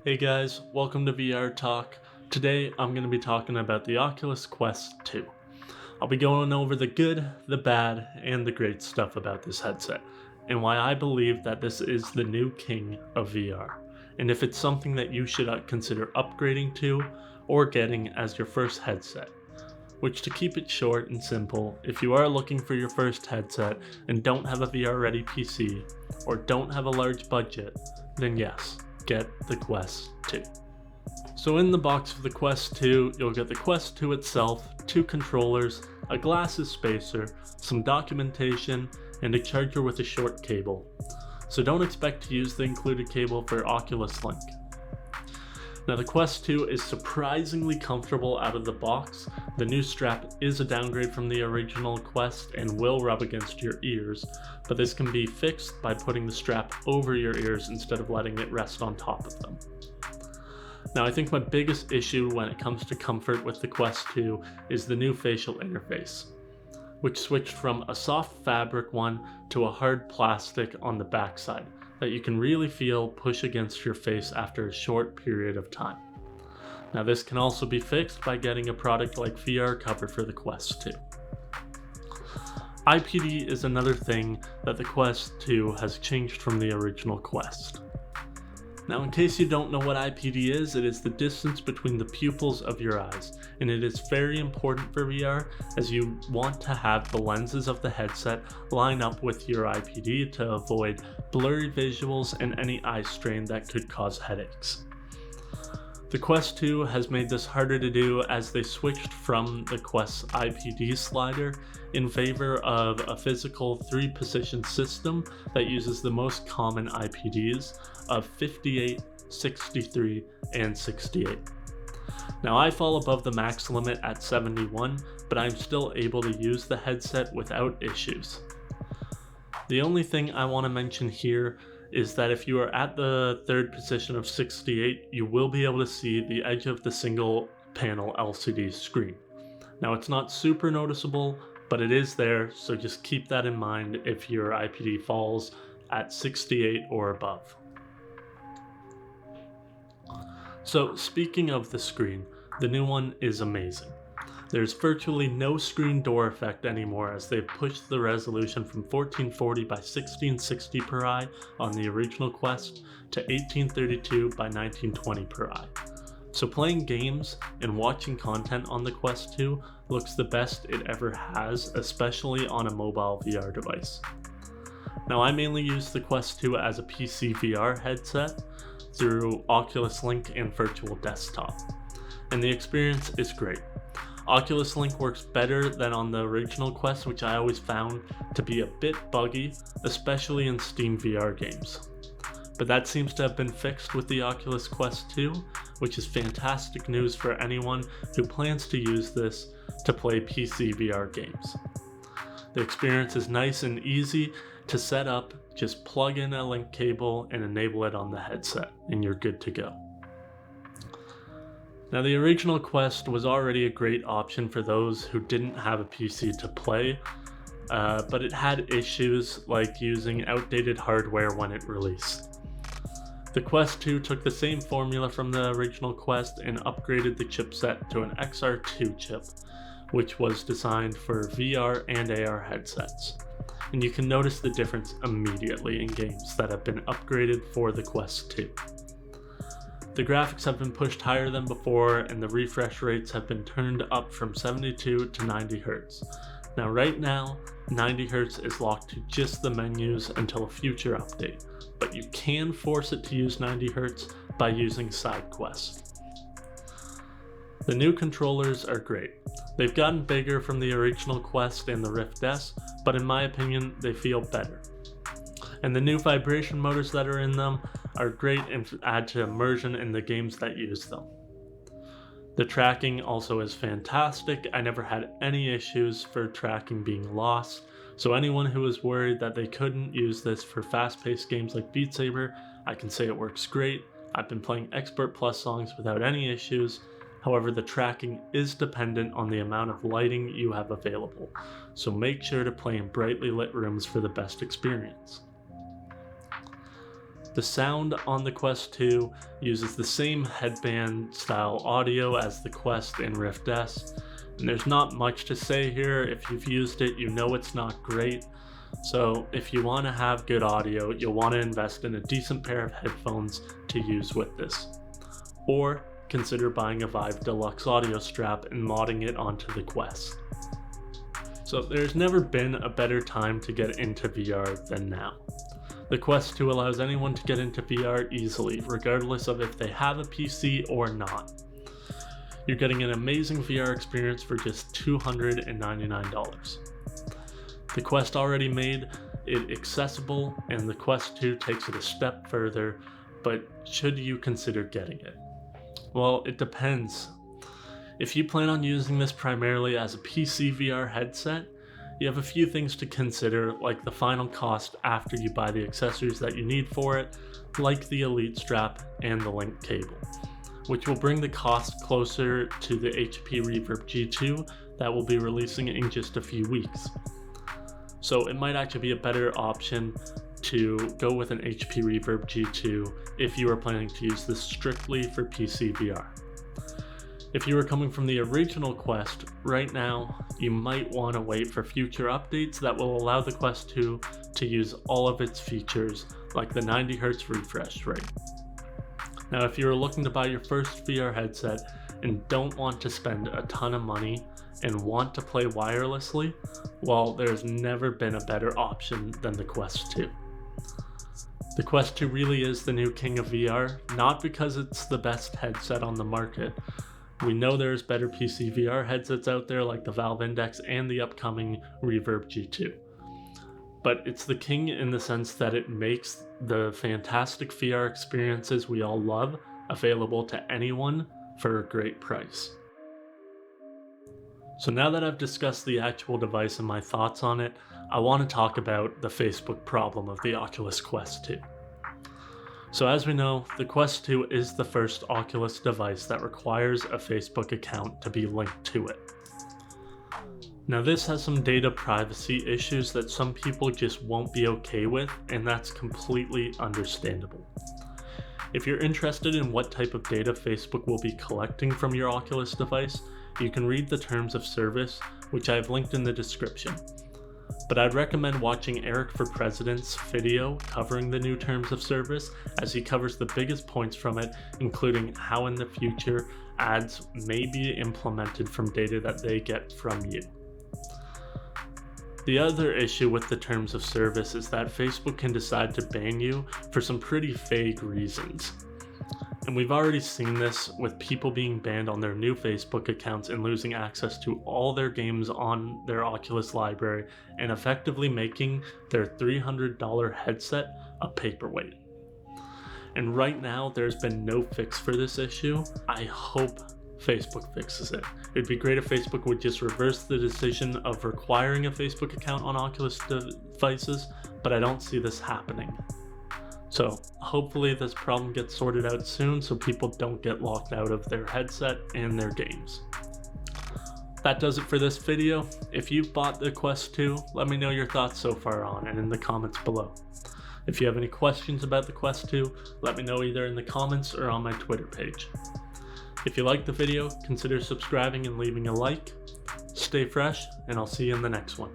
Hey guys, welcome to VR Talk. Today I'm going to be talking about the Oculus Quest 2. I'll be going over the good, the bad, and the great stuff about this headset, and why I believe that this is the new king of VR, and if it's something that you should consider upgrading to or getting as your first headset. Which, to keep it short and simple, if you are looking for your first headset and don't have a VR ready PC, or don't have a large budget, then yes, get the Quest 2. So in the box for the Quest 2, you'll get the Quest 2 itself, 2 controllers, a glasses spacer, some documentation, and a charger with a short cable. So don't expect to use the included cable for Oculus Link. Now the Quest 2 is surprisingly comfortable out of the box. The new strap is a downgrade from the original Quest and will rub against your ears, but this can be fixed by putting the strap over your ears instead of letting it rest on top of them. Now I think my biggest issue when it comes to comfort with the Quest 2 is the new facial interface, which switched from a soft fabric one to a hard plastic on the backside that you can really feel push against your face after a short period of time. Now this can also be fixed by getting a product like VR cover for the Quest 2. IPD is another thing that the Quest 2 has changed from the original Quest. Now in case you don't know what IPD is, it is the distance between the pupils of your eyes, and it is very important for VR as you want to have the lenses of the headset line up with your IPD to avoid blurry visuals and any eye strain that could cause headaches. The Quest 2 has made this harder to do as they switched from the Quest's IPD slider in favor of a physical 3-position system that uses the most common IPDs of 58, 63, and 68. Now I fall above the max limit at 71, but I'm still able to use the headset without issues. The only thing I want to mention here is that if you are at the 3rd position of 68, you will be able to see the edge of the single panel LCD screen. Now it's not super noticeable, but it is there, so just keep that in mind if your IPD falls at 68 or above. So speaking of the screen, the new one is amazing. There's virtually no screen door effect anymore as they've pushed the resolution from 1440 by 1660 per eye on the original Quest to 1832 by 1920 per eye. So playing games and watching content on the Quest 2 looks the best it ever has, especially on a mobile VR device. Now I mainly use the Quest 2 as a PC VR headset through Oculus Link and Virtual Desktop, and the experience is great. Oculus Link works better than on the original Quest, which I always found to be a bit buggy, especially in Steam VR games. But that seems to have been fixed with the Oculus Quest 2, which is fantastic news for anyone who plans to use this to play PC VR games. The experience is nice and easy to set up. Just plug in a link cable and enable it on the headset, and you're good to go. Now the original Quest was already a great option for those who didn't have a PC to play, but it had issues like using outdated hardware when it released. The Quest 2 took the same formula from the original Quest and upgraded the chipset to an XR2 chip, which was designed for VR and AR headsets. And you can notice the difference immediately in games that have been upgraded for the Quest 2. The graphics have been pushed higher than before, and the refresh rates have been turned up from 72 to 90 Hz. Now right now, 90 Hz is locked to just the menus until a future update, but you can force it to use 90 Hz by using side quests. The new controllers are great. They've gotten bigger from the original Quest and the Rift S, but in my opinion, they feel better. And the new vibration motors that are in them are great and add to immersion in the games that use them. The tracking also is fantastic. I never had any issues for tracking being lost, so anyone who was worried that they couldn't use this for fast-paced games like Beat Saber, I can say it works great. I've been playing Expert Plus songs without any issues. However, the tracking is dependent on the amount of lighting you have available, so make sure to play in brightly lit rooms for the best experience. The sound on the Quest 2 uses the same headband style audio as the Quest and Rift S, and there's not much to say here. If you've used it, you know it's not great. So if you want to have good audio, you'll want to invest in a decent pair of headphones to use with this. Or consider buying a Vive Deluxe audio strap and modding it onto the Quest. So there's never been a better time to get into VR than now. The Quest 2 allows anyone to get into VR easily, regardless of if they have a PC or not. You're getting an amazing VR experience for just $299. The Quest already made it accessible, and the Quest 2 takes it a step further, but should you consider getting it? Well, it depends. If you plan on using this primarily as a PC VR headset, you have a few things to consider, like the final cost after you buy the accessories that you need for it, like the Elite strap and the Link cable, which will bring the cost closer to the HP Reverb G2 that will be releasing in just a few weeks. So it might actually be a better option to go with an HP Reverb G2 if you are planning to use this strictly for PC VR. If you were coming from the original Quest, right now you might want to wait for future updates that will allow the Quest 2 to use all of its features, like the 90Hz refresh rate. Now, if you're looking to buy your first VR headset and don't want to spend a ton of money and want to play wirelessly, well, there's never been a better option than the Quest 2. The Quest 2 really is the new king of VR, not because it's the best headset on the market. We know there's better PC VR headsets out there like the Valve Index and the upcoming Reverb G2. But it's the king in the sense that it makes the fantastic VR experiences we all love available to anyone for a great price. So now that I've discussed the actual device and my thoughts on it, I want to talk about the Facebook problem of the Oculus Quest 2. So as we know, the Quest 2 is the first Oculus device that requires a Facebook account to be linked to it. Now this has some data privacy issues that some people just won't be okay with, and that's completely understandable. If you're interested in what type of data Facebook will be collecting from your Oculus device, you can read the terms of service, which I have linked in the description. But I'd recommend watching Eric for President's video covering the new terms of service, as he covers the biggest points from it, including how in the future ads may be implemented from data that they get from you. The other issue with the terms of service is that Facebook can decide to ban you for some pretty vague reasons. And we've already seen this with people being banned on their new Facebook accounts and losing access to all their games on their Oculus library and effectively making their $300 headset a paperweight. And right now, there's been no fix for this issue. I hope Facebook fixes it. It'd be great if Facebook would just reverse the decision of requiring a Facebook account on Oculus devices, but I don't see this happening. So hopefully this problem gets sorted out soon so people don't get locked out of their headset and their games. That does it for this video. If you've bought the Quest 2, let me know your thoughts so far on it in the comments below. If you have any questions about the Quest 2, let me know either in the comments or on my Twitter page. If you liked the video, consider subscribing and leaving a like. Stay fresh, and I'll see you in the next one.